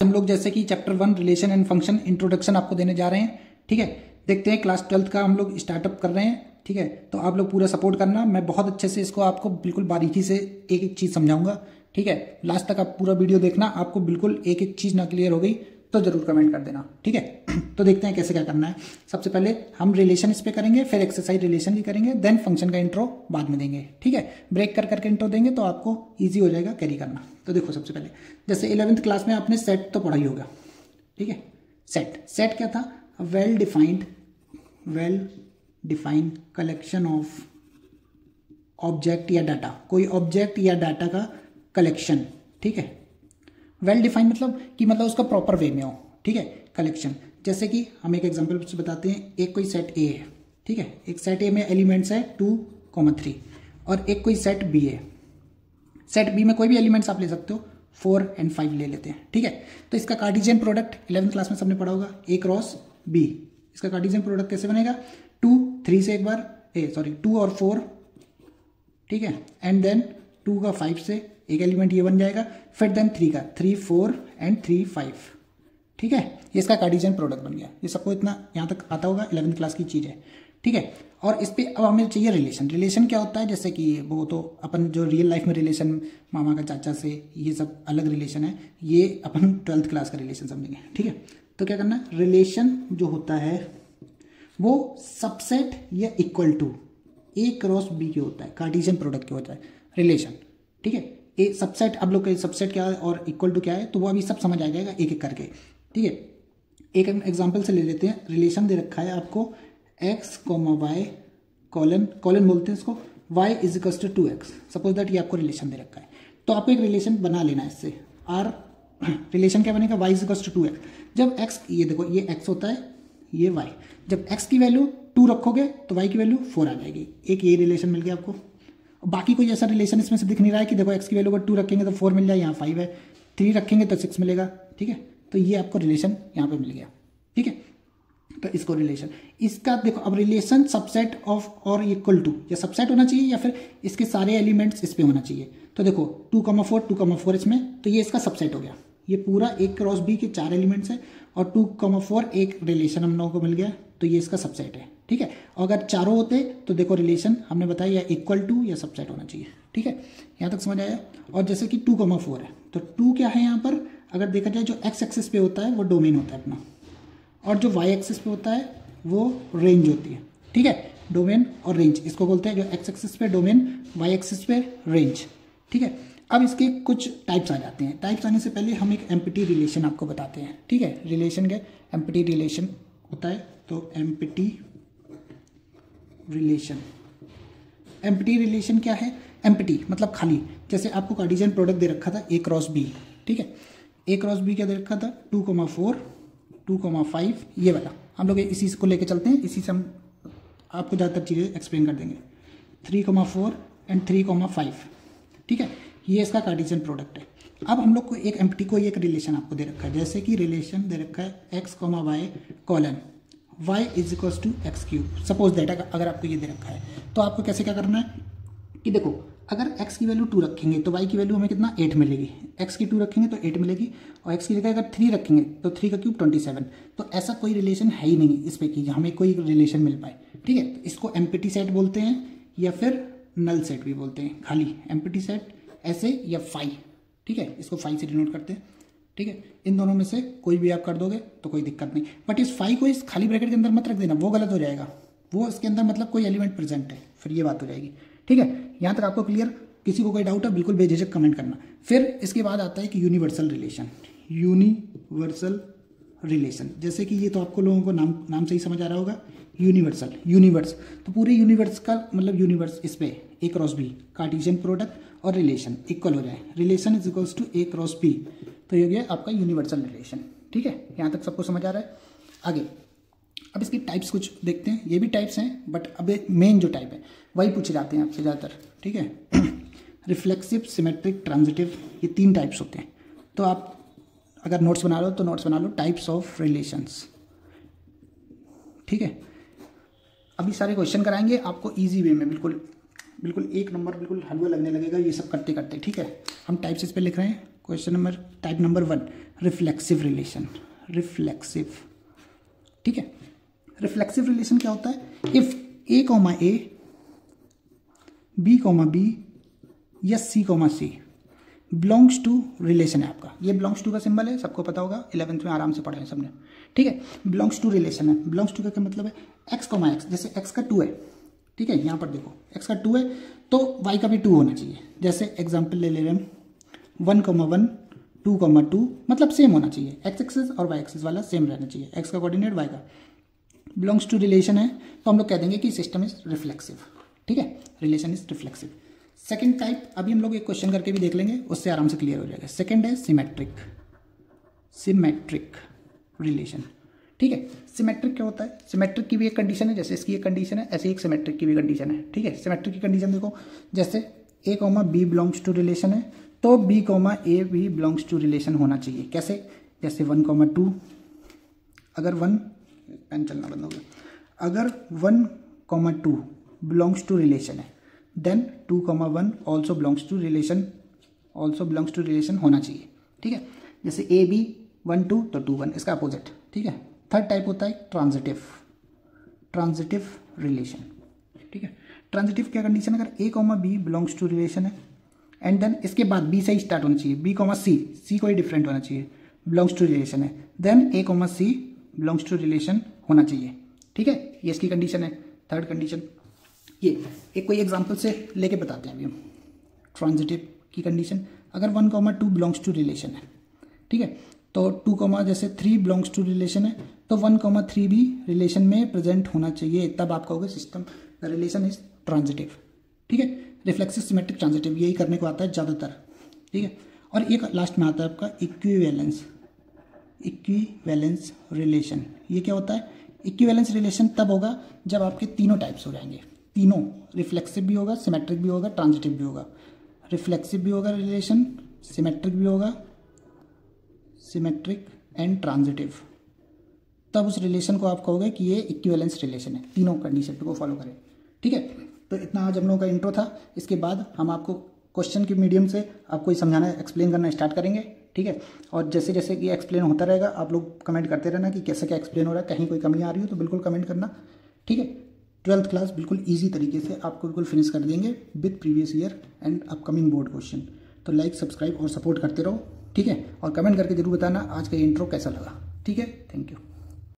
हम लोग जैसे कि chapter 1 relation and function introduction आपको देने जा रहे हैं। ठीक है, देखते हैं क्लास 12th का हम लोग स्टार्टअप कर रहे हैं। ठीक है, तो आप लोग पूरा सपोर्ट करना। मैं बहुत अच्छे से इसको आपको बिल्कुल बारीकी से एक एक चीज़ समझाऊंगा। ठीक है, लास्ट तक आप पूरा वीडियो देखना। आपको बिल्कुल एक एक चीज़ ना क्लियर हो गई तो जरूर कमेंट कर देना। ठीक है, तो देखते हैं कैसे क्या करना है। सबसे पहले हम रिलेशन इस पे करेंगे, फिर एक्सरसाइज रिलेशन की करेंगे, देन फंक्शन का इंट्रो बाद में देंगे। ठीक है, ब्रेक कर करके इंट्रो देंगे तो आपको ईजी हो जाएगा कैरी करना। तो देखो, सबसे पहले जैसे 11th क्लास में आपने सेट तो पढ़ा ही होगा। ठीक है, सेट क्या था? Well defined collection of object या डाटा, कोई ऑब्जेक्ट या डाटा का कलेक्शन। ठीक है, वेल डिफाइंड मतलब कि मतलब उसका प्रॉपर वे में हो। ठीक है, कलेक्शन जैसे कि हम एक एग्जांपल से बताते हैं। एक कोई सेट ए है। ठीक है, एक सेट ए में एलिमेंट्स है 2,3 और एक कोई सेट बी है। सेट बी में कोई भी एलिमेंट्स आप ले सकते हो, 4 और 5 ले लेते हैं। ठीक है, तो इसका कार्टेशियन प्रोडक्ट 11th क्लास में सबने पढ़ा होगा, ए क्रॉस बी। इसका कार्टेशियन प्रोडक्ट कैसे बनेगा? 2 से एक बार 2 और 4। ठीक है, एंड देन 2 का 5 से एक एलिमेंट ये बन जाएगा, फिर देन 3 का 3, 4 एंड 3, 5। ठीक है, ये इसका कार्टेशियन प्रोडक्ट बन गया। ये सबको इतना यहाँ तक आता होगा, 11th क्लास की चीज़ है। ठीक है, और इस पे अब हमें चाहिए रिलेशन क्या होता है? जैसे कि वो तो अपन जो रियल लाइफ में रिलेशन, मामा का चाचा से, ये सब अलग रिलेशन है। ये अपन 12th क्लास का रिलेशन समझेंगे। ठीक है, तो क्या करना है? रिलेशन जो होता है वो सबसेट या equal to A cross B के होता है, कार्टेशियन प्रोडक्ट के होता है रिलेशन। ठीक है, ए सबसेट, अब लोग सबसेट क्या है और इक्वल टू क्या है तो वो अभी सब समझ आ जाएगा एक एक करके। ठीक है, एक एग्जांपल से ले लेते हैं। रिलेशन दे रखा है आपको x, y कॉलन बोलते हैं इसको, y = 2x। सपोज दैट ये आपको रिलेशन दे रखा है, तो आपको एक रिलेशन बना लेना है इससे। आर रिलेशन क्या बनेगा? y = 2x। जब x, ये देखो ये x होता है, ये y। जब x की वैल्यू 2 रखोगे तो y की वैल्यू 4 आ जाएगी। एक ये रिलेशन मिल गया आपको। बाकी कोई ऐसा रिलेशन इसमें से दिख नहीं रहा है कि देखो x की वैल्यू अगर 2 रखेंगे तो 4 मिल जाए, यहाँ 5 है, 3 रखेंगे तो 6 मिलेगा। ठीक है, तो ये आपको रिलेशन यहाँ पे मिल गया। ठीक है, तो इसको रिलेशन, इसका देखो अब रिलेशन सबसेट ऑफ और इक्वल टू, या सबसेट होना चाहिए या फिर इसके सारे एलिमेंट्स इस पे होना चाहिए। तो देखो 2,4 इसमें, तो ये इसका सबसेट हो गया। ये पूरा ए क्रॉस बी के 4 एलिमेंट्स है और 2,4 एक रिलेशन हम लोगों को मिल गया, तो ये इसका सबसेट है। ठीक है, अगर चारों होते तो देखो रिलेशन हमने बताया या इक्वल टू या सबसेट होना चाहिए। ठीक है, यहाँ तक समझ आया। और जैसे कि 2,4 है तो 2 क्या है यहाँ पर? अगर देखा जाए जो एक्स एक्सिस पे होता है वो डोमेन होता है अपना, और जो वाई एक्सिस पे होता है वो रेंज होती है। ठीक है, डोमेन और रेंज इसको बोलते हैं, जो एक्स एक्सिस पे डोमेन, वाई एक्सिस पे रेंज। ठीक है, अब इसके कुछ टाइप्स आ जाते हैं। टाइप्स आने से पहले हम एक एम्प्टी रिलेशन आपको बताते हैं। ठीक है, रिलेशन के एम्प्टी रिलेशन होता है, तो एम्प्टी रिलेशन क्या है? एम्प्टी मतलब खाली। जैसे आपको कार्टेशियन प्रोडक्ट दे रखा था ए क्रॉस बी। ठीक है, ए क्रॉस बी क्या दे रखा था? 2,4, 2,5, ये वाला। हम लोग इसी को लेके चलते हैं, इसी से हम आपको ज़्यादातर चीज़ें एक्सप्लेन कर देंगे। 3,4 एंड 3,5। ठीक है, ये इसका कार्टेशियन प्रोडक्ट है। अब हम लोग को एक एम्प्टी को एक रिलेशन आपको दे रखा है, जैसे कि रिलेशन दे रखा है x, y colon y = x³। Suppose that अगर आपको ये दे रखा है तो आपको कैसे क्या करना है कि देखो, अगर x की वैल्यू 2 रखेंगे तो y की वैल्यू हमें कितना? 8 मिलेगी। x की 2 रखेंगे तो 8 मिलेगी, और x की जगह अगर 3 रखेंगे तो 3 का 3 27। तो ऐसा कोई रिलेशन है ही नहीं इस पे कि हमें कोई रिलेशन मिल पाए। ठीक है, तो इसको एम्प्टी सेट बोलते हैं या फिर नल सेट भी बोलते हैं। खाली एम्प्टी सेट ऐसे या फाई। ठीक है, इसको फाई से डिनोट करते हैं। ठीक है, इन दोनों में से कोई भी आप कर दोगे तो कोई दिक्कत नहीं, बट इस फाई को इस खाली ब्रैकेट के अंदर मत रख देना, वो गलत हो जाएगा। वो इसके अंदर मतलब कोई एलिमेंट प्रेजेंट है, फिर ये बात हो जाएगी। ठीक है, यहाँ तक आपको क्लियर? किसी को कोई डाउट है बिल्कुल बेझिझक कमेंट करना। फिर इसके बाद आता है कि यूनिवर्सल रिलेशन। जैसे कि ये तो आपको लोगों को नाम से ही समझ आ रहा होगा, यूनिवर्स। तो पूरे यूनिवर्स का मतलब यूनिवर्स इस पे ए क्रॉस बी, कार्टेशियन प्रोडक्ट और रिलेशन इक्वल हो जाए। रिलेशन = ए क्रॉस बी, तो ये गया आपका यूनिवर्सल रिलेशन। ठीक है, यहाँ तक सबको समझ आ रहा है? आगे अब इसकी टाइप्स कुछ देखते हैं। ये भी टाइप्स हैं, बट अब मेन जो टाइप है वही पूछे जाते हैं आपसे ज़्यादातर। ठीक है, रिफ्लेक्सिव, सिमेट्रिक, ट्रांजिटिव, ये 3 टाइप्स होते हैं। तो आप अगर नोट्स बना लो तो नोट्स बना लो, टाइप्स ऑफ रिलेशंस। ठीक है, अभी सारे क्वेश्चन कराएंगे आपको इजी वे में, बिल्कुल एक नंबर, बिल्कुल हलवा लगने लगेगा ये सब करते करते। ठीक है, हम टाइप्स इस पे लिख रहे हैं। Type number 1 reflexive relation. Reflexive, ठीक है। रिफ्लेक्सिव रिलेशन क्या होता है? If a comma a, b comma b या c comma C belongs to, relation है आपका, ये बिलोंग्स टू का सिंबल है, सबको पता होगा, 11th में आराम से पढ़े हैं सबने, ठीक है। बिलोंग्स टू रिलेशन है, बिलोंग्स टू का क्या मतलब है? एक्स कॉमा एक्स, जैसे एक्स का 2 है, ठीक है, यहाँ पर देखो एक्स का 2 है तो वाई का भी 2 होना चाहिए। जैसे एग्जाम्पल ले रहे हैं 1,1 2,2, मतलब सेम होना चाहिए, एक्स एक्सिस और वाई एक्सिस वाला सेम रहना चाहिए, एक्स का कोऑर्डिनेट वाई का। बिलोंग्स टू रिलेशन है तो हम लोग कह देंगे कि सिस्टम इज रिफ्लेक्सिव, ठीक है, relation is reflexive. Second type अभी हम लोग एक क्वेश्चन करके भी देख लेंगे, उससे आराम से क्लियर हो जाएगा। सेकंड है सिमेट्रिक, सिमेट्रिक रिलेशन, ठीक है। सिमेट्रिक क्या होता है? सिमेट्रिक की भी एक कंडीशन है, जैसे इसकी एक कंडीशन है, ऐसे एक सिमेट्रिक की भी कंडीशन है, ठीक है। सिमेट्रिक की कंडीशन देखो, जैसे a comma b belongs to relation है तो बी कॉमा ए भी बिलोंग्स टू रिलेशन होना चाहिए। कैसे? जैसे 1,2, अगर 1, पेन चलना बंद हो गया, अगर 1,2 बिलोंग्स टू रिलेशन है then 2,1 also belongs to relation, also belongs to relation होना चाहिए, ठीक है। जैसे ए बी 1 2 तो 2 1, इसका अपोजिट, ठीक है। थर्ड टाइप होता है ट्रांजिटिव, ट्रांजिटिव रिलेशन, ठीक है। ट्रांजिटिव क्या कंडीशन है? अगर a comma b belongs to relation है एंड देन इसके बाद बी से ही स्टार्ट होना चाहिए, बी कॉमा सी, सी कोई डिफरेंट होना चाहिए, बिलोंग्स टू रिलेशन है, then A comma C belongs to relation होना चाहिए, ठीक है। ये इसकी कंडीशन है, थर्ड कंडीशन। ये एक कोई एग्जांपल से लेके बताते हैं अभी हम ट्रांजिटिव की कंडीशन। अगर 1,2 बिलोंग्स टू रिलेशन है, ठीक है, तो 2, जैसे 3 बिलोंग्स टू रिलेशन है तो 1,3 भी रिलेशन में प्रेजेंट होना चाहिए, तब आपका होगा system the relation is transitive, ठीक है। रिफ्लेक्सिव, सिमेट्रिक, ट्रांजिटिव, यही करने को आता है ज़्यादातर, ठीक है। और एक लास्ट में आता है आपका इक्विवेलेंस, इक्विवेलेंस रिलेशन। ये क्या होता है? इक्विवेलेंस रिलेशन तब होगा जब आपके तीनों टाइप्स हो जाएंगे, तीनों, रिफ्लेक्सिव भी होगा, सिमेट्रिक भी होगा, ट्रांजिटिव भी होगा। रिफ्लेक्सिव भी होगा रिलेशन, सिमेट्रिक भी होगा, सिमेट्रिक एंड ट्रांजिटिव, तब उस रिलेशन को आप कहोगे कि ये इक्विवेलेंस रिलेशन है, तीनों कंडीशन को फॉलो करें, ठीक है। तो इतना आज हम लोगों का इंट्रो था। इसके बाद हम आपको क्वेश्चन के मीडियम से आपको समझाना, एक्सप्लेन करना स्टार्ट करेंगे, ठीक है। और जैसे जैसे ये एक्सप्लेन होता रहेगा आप लोग कमेंट करते रहना कि कैसे क्या एक्सप्लेन हो रहा है, कहीं कोई कमी आ रही हो तो बिल्कुल कमेंट करना, ठीक है। 12th क्लास बिल्कुल ईजी तरीके से आपको बिल्कुल फिनिश कर देंगे with previous year and upcoming board question. तो लाइक, सब्सक्राइब और सपोर्ट करते रहो, ठीक है। और कमेंट करके जरूर बताना आज का इंट्रो कैसा लगा, ठीक है। Thank you.